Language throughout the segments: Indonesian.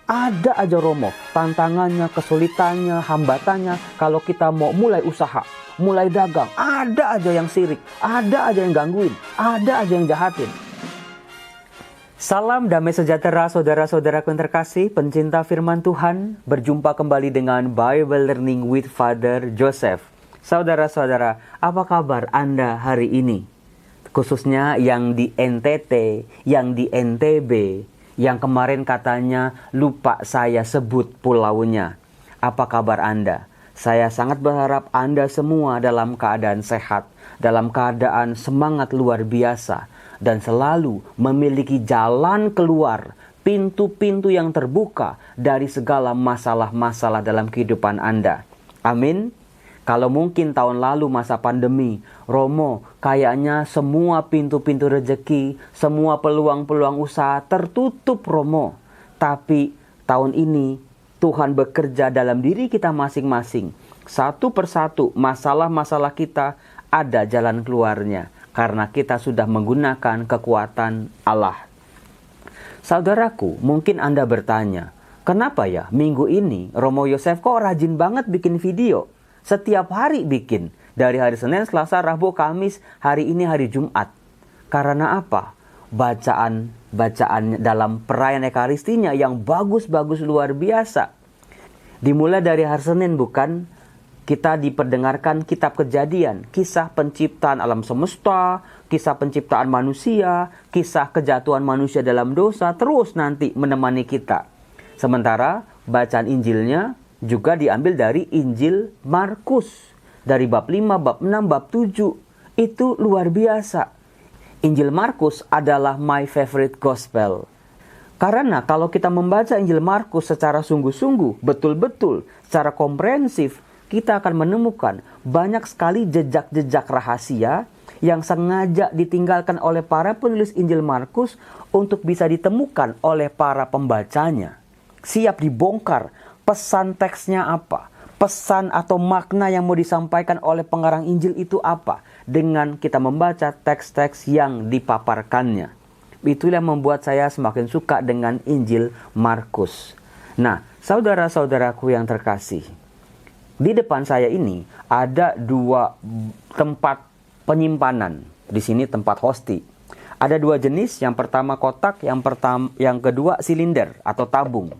Ada aja Romo, tantangannya, kesulitannya, hambatannya. Kalau kita mau mulai usaha, mulai dagang, ada aja yang sirik, ada aja yang gangguin, ada aja yang jahatin. Salam damai sejahtera saudara-saudaraku yang terkasih, pencinta firman Tuhan. Berjumpa kembali dengan Bible Learning with Father Joseph. Saudara-saudara, apa kabar Anda hari ini? Khususnya yang di NTT, yang di NTB, yang kemarin katanya lupa saya sebut pulaunya. Apa kabar Anda? Saya sangat berharap Anda semua dalam keadaan sehat, dalam keadaan semangat luar biasa, dan selalu memiliki jalan keluar, pintu-pintu yang terbuka dari segala masalah-masalah dalam kehidupan Anda. Amin. Kalau mungkin tahun lalu masa pandemi, Romo, kayaknya semua pintu-pintu rezeki, semua peluang-peluang usaha tertutup Romo. Tapi tahun ini Tuhan bekerja dalam diri kita masing-masing. Satu persatu masalah-masalah kita ada jalan keluarnya. Karena kita sudah menggunakan kekuatan Allah. Saudaraku, mungkin Anda bertanya, kenapa ya minggu ini Romo Yosef kok rajin banget bikin video? Setiap hari bikin. Dari hari Senin, Selasa, Rabu, Kamis, hari ini hari Jumat. Karena apa? Bacaan dalam perayaan Ekaristinya yang bagus-bagus luar biasa. Dimulai dari hari Senin bukan? Kita diperdengarkan kitab Kejadian, kisah penciptaan alam semesta, kisah penciptaan manusia, kisah kejatuhan manusia dalam dosa, terus nanti menemani kita. Sementara bacaan Injilnya juga diambil dari Injil Markus. Dari bab 5, bab 6, bab 7. Itu luar biasa. Injil Markus adalah my favorite gospel. Karena kalau kita membaca Injil Markus secara sungguh-sungguh, betul-betul, secara komprehensif, kita akan menemukan banyak sekali jejak-jejak rahasia yang sengaja ditinggalkan oleh para penulis Injil Markus untuk bisa ditemukan oleh para pembacanya. Siap dibongkar pesan teksnya apa, pesan atau makna yang mau disampaikan oleh pengarang Injil itu apa, dengan kita membaca teks-teks yang dipaparkannya. Itulah yang membuat saya semakin suka dengan Injil Markus. Nah, saudara-saudaraku yang terkasih, di depan saya ini ada dua tempat penyimpanan. Di sini tempat hosti. Ada dua jenis, yang pertama kotak, yang kedua silinder atau tabung.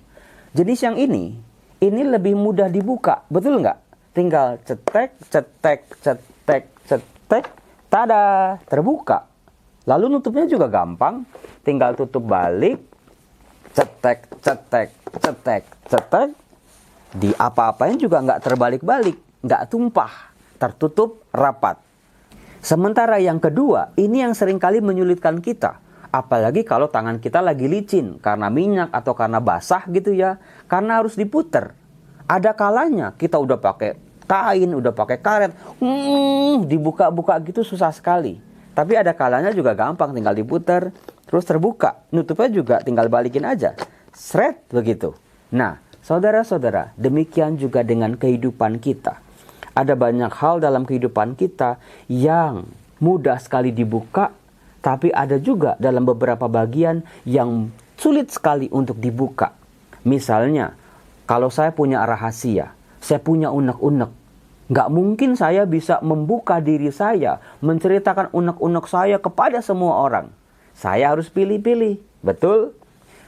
Jenis yang ini lebih mudah dibuka, betul nggak? Tinggal cetek, tada, terbuka. Lalu nutupnya juga gampang, tinggal tutup balik, cetek, di apa-apain juga nggak terbalik-balik, nggak tumpah, tertutup rapat. Sementara yang kedua, ini yang seringkali menyulitkan kita. Apalagi kalau tangan kita lagi licin, karena minyak atau karena basah gitu ya, karena harus diputer. Ada kalanya kita udah pakai kain, udah pakai karet, dibuka-buka gitu susah sekali. Tapi ada kalanya juga gampang, tinggal diputer, terus terbuka. Nutupnya juga tinggal balikin aja, sret begitu. Nah, saudara-saudara, demikian juga dengan kehidupan kita. Ada banyak hal dalam kehidupan kita yang mudah sekali dibuka, tapi ada juga dalam beberapa bagian yang sulit sekali untuk dibuka. Misalnya, kalau saya punya rahasia, saya punya unek-unek, nggak mungkin saya bisa membuka diri saya, menceritakan unek-unek saya kepada semua orang. Saya harus pilih-pilih, betul?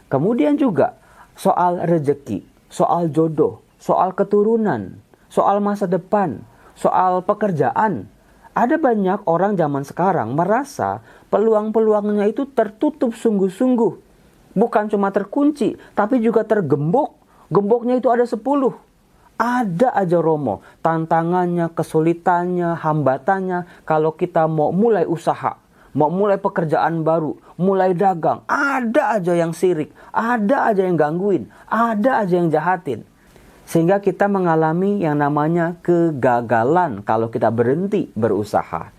Kemudian juga soal rezeki, soal jodoh, soal keturunan, soal masa depan, soal pekerjaan. Ada banyak orang zaman sekarang merasa peluang-peluangnya itu tertutup sungguh-sungguh. Bukan cuma terkunci, tapi juga tergembok. Gemboknya itu ada 10. Ada aja Romo, tantangannya, kesulitannya, hambatannya. Kalau kita mau mulai usaha, mau mulai pekerjaan baru, mulai dagang, ada aja yang sirik, ada aja yang gangguin, ada aja yang jahatin. Sehingga kita mengalami yang namanya kegagalan kalau kita berhenti berusaha.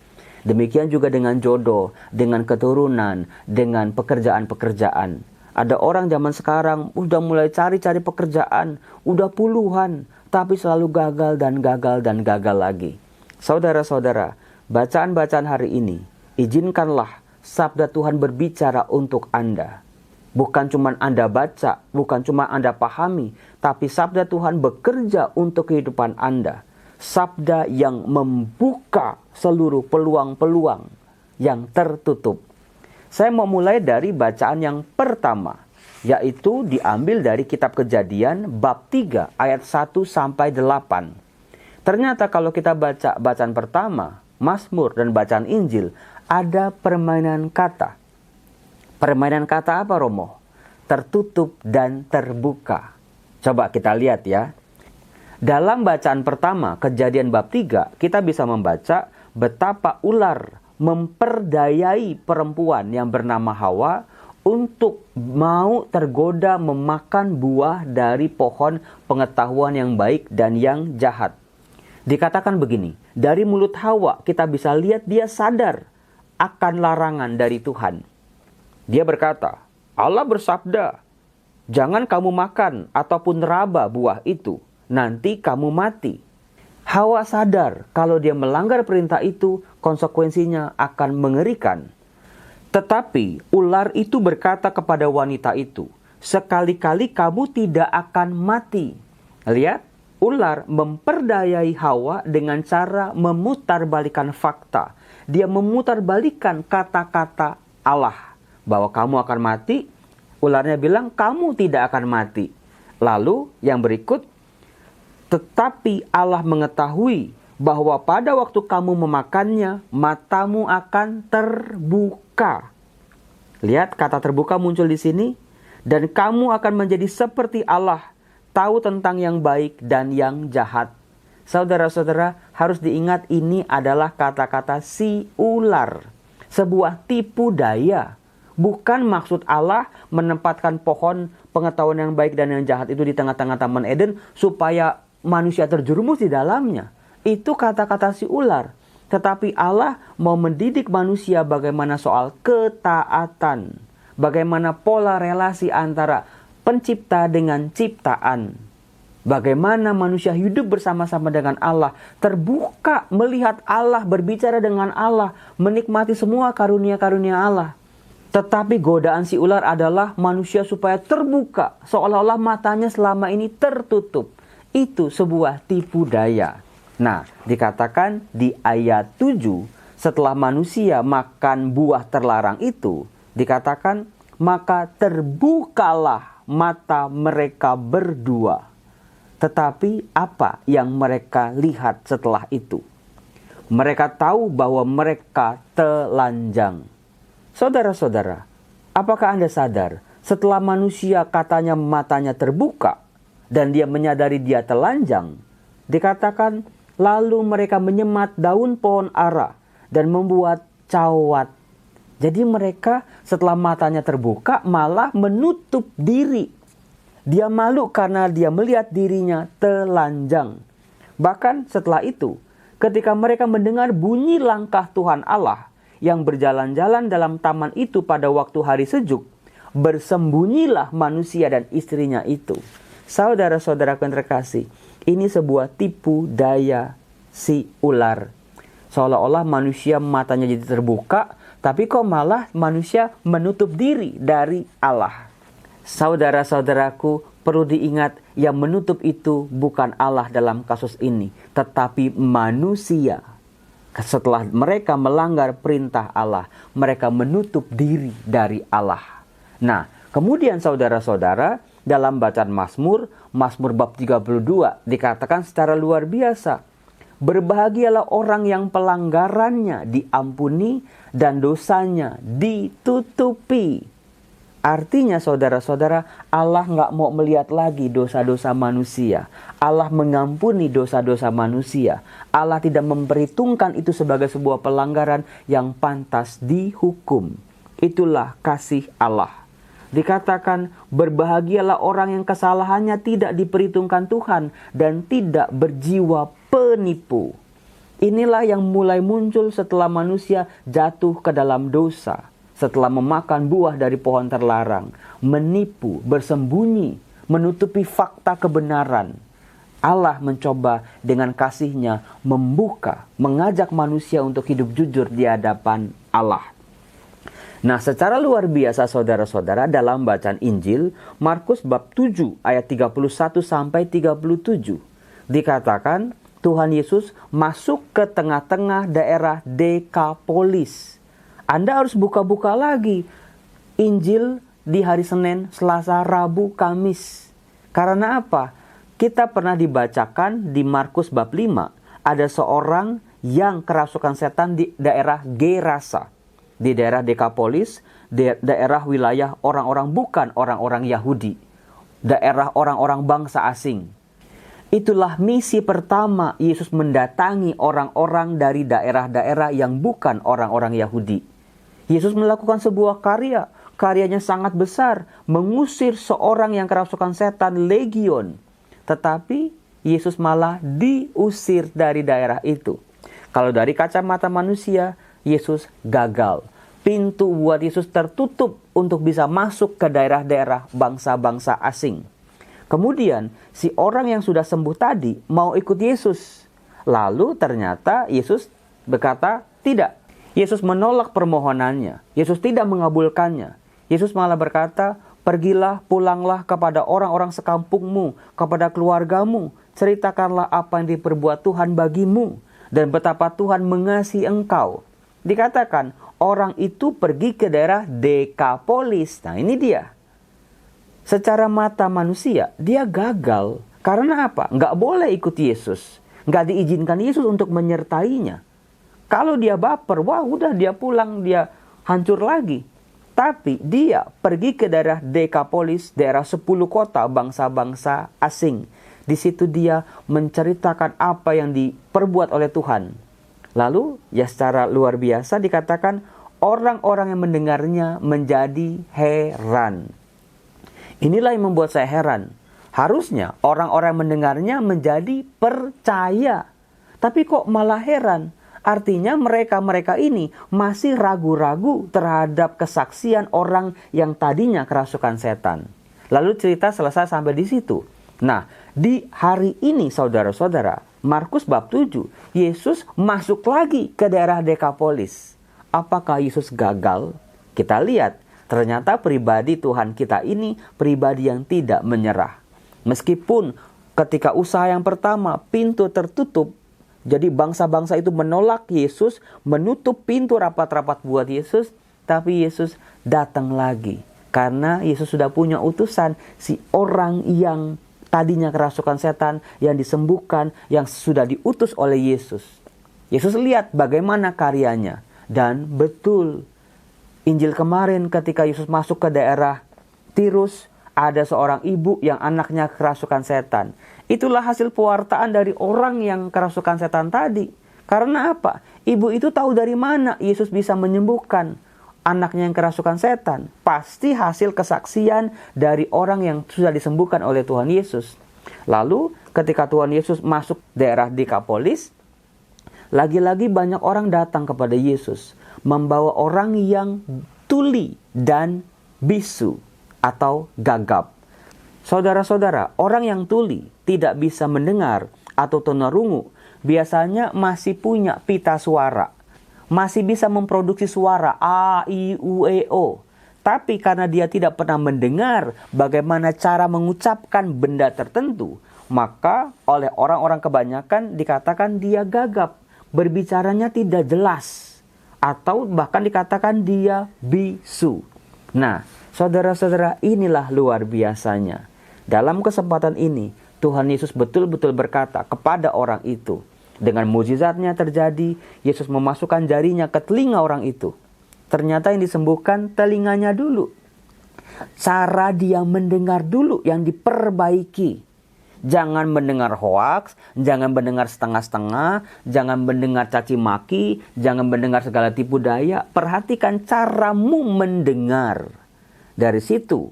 Demikian juga dengan jodoh, dengan keturunan, dengan pekerjaan-pekerjaan. Ada orang zaman sekarang udah mulai cari-cari pekerjaan, udah puluhan, tapi selalu gagal dan gagal dan gagal lagi. Saudara-saudara, bacaan-bacaan hari ini, izinkanlah sabda Tuhan berbicara untuk Anda. Bukan cuma Anda baca, bukan cuma Anda pahami, tapi sabda Tuhan bekerja untuk kehidupan Anda. Sabda yang membuka seluruh peluang-peluang yang tertutup. Saya mau mulai dari bacaan yang pertama, yaitu diambil dari kitab Kejadian bab 3 ayat 1 sampai 8. Ternyata kalau kita baca bacaan pertama, Mazmur dan bacaan Injil, ada permainan kata. Permainan kata apa, Romo? Tertutup dan terbuka. Coba kita lihat ya. Dalam bacaan pertama, Kejadian bab 3, kita bisa membaca betapa ular memperdayai perempuan yang bernama Hawa untuk mau tergoda memakan buah dari pohon pengetahuan yang baik dan yang jahat. Dikatakan begini, dari mulut Hawa kita bisa lihat dia sadar akan larangan dari Tuhan. Dia berkata, Allah bersabda, jangan kamu makan ataupun raba buah itu, nanti kamu mati. Hawa sadar kalau dia melanggar perintah itu, konsekuensinya akan mengerikan. Tetapi ular itu berkata kepada wanita itu, sekali-kali kamu tidak akan mati. Lihat, ular memperdayai Hawa dengan cara memutarbalikkan fakta. Dia memutarbalikkan kata-kata Allah. Bahwa kamu akan mati, ularnya bilang kamu tidak akan mati. Lalu yang berikut, tetapi Allah mengetahui bahwa pada waktu kamu memakannya, matamu akan terbuka. Lihat kata terbuka muncul di sini. Dan kamu akan menjadi seperti Allah, tahu tentang yang baik dan yang jahat. Saudara-saudara, harus diingat ini adalah kata-kata si ular. Sebuah tipu daya. Bukan maksud Allah menempatkan pohon pengetahuan yang baik dan yang jahat itu di tengah-tengah Taman Eden supaya manusia terjerumus di dalamnya. Itu kata-kata si ular. Tetapi Allah mau mendidik manusia bagaimana soal ketaatan. Bagaimana pola relasi antara pencipta dengan ciptaan. Bagaimana manusia hidup bersama-sama dengan Allah. Terbuka melihat Allah, berbicara dengan Allah. Menikmati semua karunia-karunia Allah. Tetapi godaan si ular adalah manusia supaya terbuka. Seolah-olah matanya selama ini tertutup. Itu sebuah tipu daya. Nah, dikatakan di ayat 7, setelah manusia makan buah terlarang itu, dikatakan, maka terbukalah mata mereka berdua. Tetapi apa yang mereka lihat setelah itu? Mereka tahu bahwa mereka telanjang. Saudara-saudara, apakah Anda sadar setelah manusia katanya matanya terbuka dan dia menyadari dia telanjang, dikatakan lalu mereka menyemat daun pohon ara dan membuat cawat. Jadi mereka setelah matanya terbuka malah menutup diri. Dia malu karena dia melihat dirinya telanjang. Bahkan setelah itu, ketika mereka mendengar bunyi langkah Tuhan Allah yang berjalan-jalan dalam taman itu pada waktu hari sejuk, bersembunyilah manusia dan istrinya itu. Saudara-saudara yang terkasih, ini sebuah tipu daya si ular. Seolah-olah manusia matanya jadi terbuka, tapi kok malah manusia menutup diri dari Allah. Saudara-saudaraku, perlu diingat yang menutup itu bukan Allah dalam kasus ini, tetapi manusia. Setelah mereka melanggar perintah Allah, mereka menutup diri dari Allah. Nah, kemudian saudara-saudara, dalam bacaan Mazmur bab 32 dikatakan secara luar biasa. Berbahagialah orang yang pelanggarannya diampuni dan dosanya ditutupi. Artinya saudara-saudara, Allah nggak mau melihat lagi dosa-dosa manusia. Allah mengampuni dosa-dosa manusia. Allah tidak memperhitungkan itu sebagai sebuah pelanggaran yang pantas dihukum. Itulah kasih Allah. Dikatakan, berbahagialah orang yang kesalahannya tidak diperhitungkan Tuhan dan tidak berjiwa penipu. Inilah yang mulai muncul setelah manusia jatuh ke dalam dosa. Setelah memakan buah dari pohon terlarang, menipu, bersembunyi, menutupi fakta kebenaran. Allah mencoba dengan kasih-Nya membuka, mengajak manusia untuk hidup jujur di hadapan Allah. Nah, secara luar biasa saudara-saudara, dalam bacaan Injil Markus bab 7 ayat 31 sampai 37 dikatakan Tuhan Yesus masuk ke tengah-tengah daerah Dekapolis. Anda harus buka-buka lagi Injil di hari Senin, Selasa, Rabu, Kamis. Karena apa? Kita pernah dibacakan di Markus bab 5, ada seorang yang kerasukan setan di daerah Gerasa. Di daerah Dekapolis, daerah wilayah orang-orang bukan orang-orang Yahudi. Daerah orang-orang bangsa asing. Itulah misi pertama Yesus mendatangi orang-orang dari daerah-daerah yang bukan orang-orang Yahudi. Yesus melakukan sebuah karya. Karyanya sangat besar, mengusir seorang yang kerasukan setan legion. Tetapi Yesus malah diusir dari daerah itu. Kalau dari kacamata manusia, Yesus gagal. Pintu buat Yesus tertutup untuk bisa masuk ke daerah-daerah bangsa-bangsa asing. Kemudian si orang yang sudah sembuh tadi mau ikut Yesus. Lalu ternyata Yesus berkata tidak. Yesus menolak permohonannya. Yesus tidak mengabulkannya. Yesus malah berkata, pergilah, pulanglah kepada orang-orang sekampungmu, kepada keluargamu. Ceritakanlah apa yang diperbuat Tuhan bagimu dan betapa Tuhan mengasihi engkau. Dikatakan orang itu pergi ke daerah Dekapolis. Nah, ini dia. Secara mata manusia, dia gagal. Karena apa? Nggak boleh ikut Yesus. Nggak diizinkan Yesus untuk menyertainya. Kalau dia baper, wah udah dia pulang, dia hancur lagi. Tapi dia pergi ke daerah Dekapolis, daerah 10 kota bangsa-bangsa asing. Di situ dia menceritakan apa yang diperbuat oleh Tuhan. Lalu ya secara luar biasa dikatakan orang-orang yang mendengarnya menjadi heran. Inilah yang membuat saya heran. Harusnya orang-orang yang mendengarnya menjadi percaya. Tapi kok malah heran? Artinya mereka-mereka ini masih ragu-ragu terhadap kesaksian orang yang tadinya kerasukan setan. Lalu cerita selesai sampai di situ. Nah, di hari ini saudara-saudara, Markus bab 7, Yesus masuk lagi ke daerah Dekapolis. Apakah Yesus gagal? Kita lihat, ternyata pribadi Tuhan kita ini pribadi yang tidak menyerah. Meskipun ketika usaha yang pertama pintu tertutup, jadi bangsa-bangsa itu menolak Yesus, menutup pintu rapat-rapat buat Yesus, tapi Yesus datang lagi. Karena Yesus sudah punya utusan, si orang yang tadinya kerasukan setan, yang disembuhkan, yang sudah diutus oleh Yesus. Yesus lihat bagaimana karyanya. Dan betul, Injil kemarin ketika Yesus masuk ke daerah Tirus, ada seorang ibu yang anaknya kerasukan setan. Itulah hasil pewartaan dari orang yang kerasukan setan tadi. Karena apa? Ibu itu tahu dari mana Yesus bisa menyembuhkan anaknya yang kerasukan setan. Pasti hasil kesaksian dari orang yang sudah disembuhkan oleh Tuhan Yesus. Lalu ketika Tuhan Yesus masuk daerah Dekapolis, lagi-lagi banyak orang datang kepada Yesus, membawa orang yang tuli dan bisu atau gagap. Saudara-saudara, orang yang tuli tidak bisa mendengar atau tunarungu biasanya masih punya pita suara. Masih bisa memproduksi suara A, I, U, E, O. Tapi karena dia tidak pernah mendengar bagaimana cara mengucapkan benda tertentu, maka oleh orang-orang kebanyakan dikatakan dia gagap. Berbicaranya tidak jelas. Atau bahkan dikatakan dia bisu. Nah, saudara-saudara, inilah luar biasanya. Dalam kesempatan ini, Tuhan Yesus betul-betul berkata kepada orang itu. Dengan mukjizatnya terjadi, Yesus memasukkan jarinya ke telinga orang itu. Ternyata yang disembuhkan telinganya dulu. Cara dia mendengar dulu yang diperbaiki. Jangan mendengar hoaks, jangan mendengar setengah-setengah, jangan mendengar caci maki, jangan mendengar segala tipu daya. Perhatikan caramu mendengar. Dari situ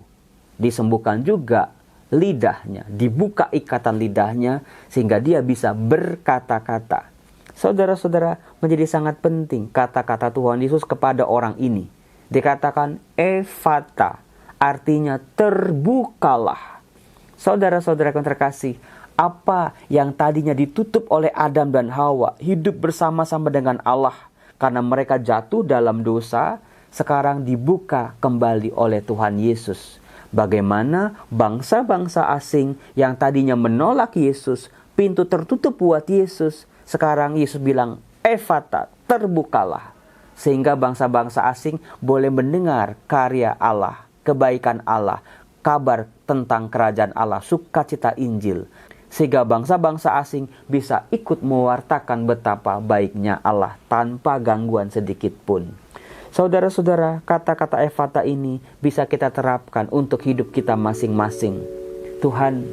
disembuhkan juga lidahnya, dibuka ikatan lidahnya sehingga dia bisa berkata-kata. Saudara-saudara, menjadi sangat penting kata-kata Tuhan Yesus kepada orang ini. Dikatakan Efata, artinya terbukalah. Saudara-saudara yang terkasih, apa yang tadinya ditutup oleh Adam dan Hawa hidup bersama-sama dengan Allah karena mereka jatuh dalam dosa, sekarang dibuka kembali oleh Tuhan Yesus. Bagaimana bangsa-bangsa asing yang tadinya menolak Yesus, pintu tertutup buat Yesus, sekarang Yesus bilang, Efata, terbukalah. Sehingga bangsa-bangsa asing boleh mendengar karya Allah, kebaikan Allah, kabar tentang kerajaan Allah, sukacita Injil. Sehingga bangsa-bangsa asing bisa ikut mewartakan betapa baiknya Allah tanpa gangguan sedikit pun. Saudara-saudara, kata-kata Efata ini bisa kita terapkan untuk hidup kita masing-masing. Tuhan,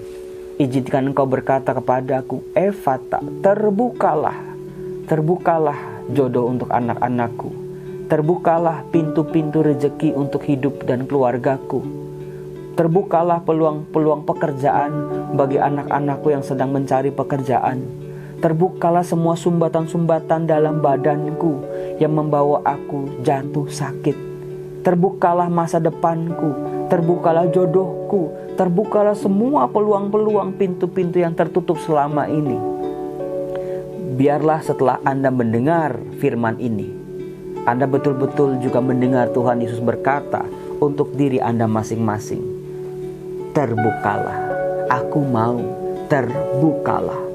izinkan Engkau berkata kepadaku, Efata, terbukalah. Terbukalah jodoh untuk anak-anakku. Terbukalah pintu-pintu rezeki untuk hidup dan keluargaku. Terbukalah peluang-peluang pekerjaan bagi anak-anakku yang sedang mencari pekerjaan. Terbukalah semua sumbatan-sumbatan dalam badanku yang membawa aku jatuh sakit. Terbukalah masa depanku, terbukalah jodohku, terbukalah semua peluang-peluang pintu-pintu yang tertutup selama ini. Biarlah setelah Anda mendengar firman ini, Anda betul-betul juga mendengar Tuhan Yesus berkata untuk diri Anda masing-masing. Terbukalah, aku mau, terbukalah.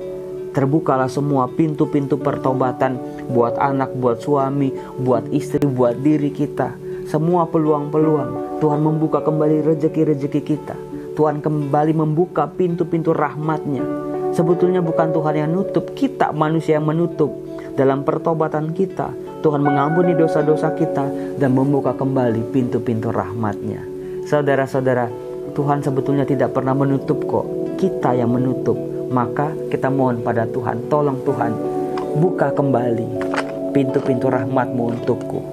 Terbukalah semua pintu-pintu pertobatan buat anak, buat suami, buat istri, buat diri kita. Semua peluang-peluang. Tuhan membuka kembali rezeki-rezeki kita. Tuhan kembali membuka pintu-pintu rahmat-Nya. Sebetulnya bukan Tuhan yang nutup, kita manusia yang menutup. Dalam pertobatan kita, Tuhan mengampuni dosa-dosa kita dan membuka kembali pintu-pintu rahmat-Nya. Saudara-saudara, Tuhan sebetulnya tidak pernah menutup kok. Kita yang menutup. Maka kita mohon pada Tuhan, tolong Tuhan, buka kembali pintu-pintu rahmat-Mu untukku.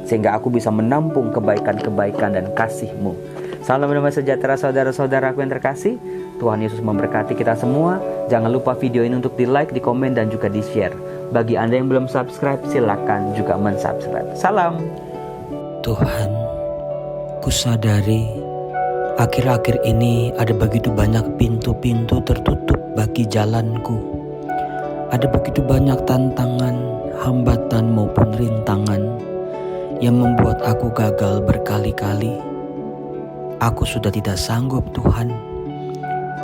Sehingga aku bisa menampung kebaikan-kebaikan dan kasih-Mu. Salam damai sejahtera saudara-saudaraku yang terkasih. Tuhan Yesus memberkati kita semua. Jangan lupa video ini untuk di like, di komen, dan juga di share. Bagi Anda yang belum subscribe, silakan juga mensubscribe. Salam. Tuhan, kusadari akhir-akhir ini ada begitu banyak pintu-pintu tertutup bagi jalanku. Ada begitu banyak tantangan, hambatan maupun rintangan yang membuat aku gagal berkali-kali. Aku sudah tidak sanggup Tuhan,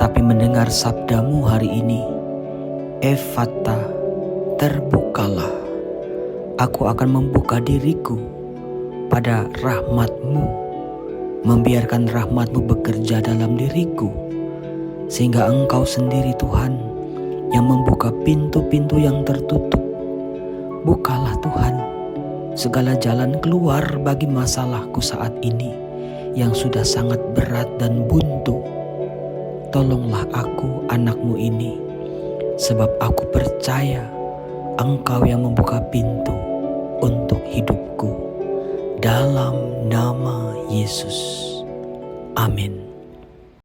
tapi mendengar sabda-Mu hari ini, Efata, terbukalah. Aku akan membuka diriku pada rahmat-Mu, membiarkan rahmat-Mu bekerja dalam diriku, sehingga Engkau sendiri Tuhan yang membuka pintu-pintu yang tertutup. Bukalah Tuhan segala jalan keluar bagi masalahku saat ini yang sudah sangat berat dan buntu. Tolonglah aku, anak-Mu ini, sebab aku percaya Engkau yang membuka pintu untuk hidupku. Dalam nama Yesus. Amin.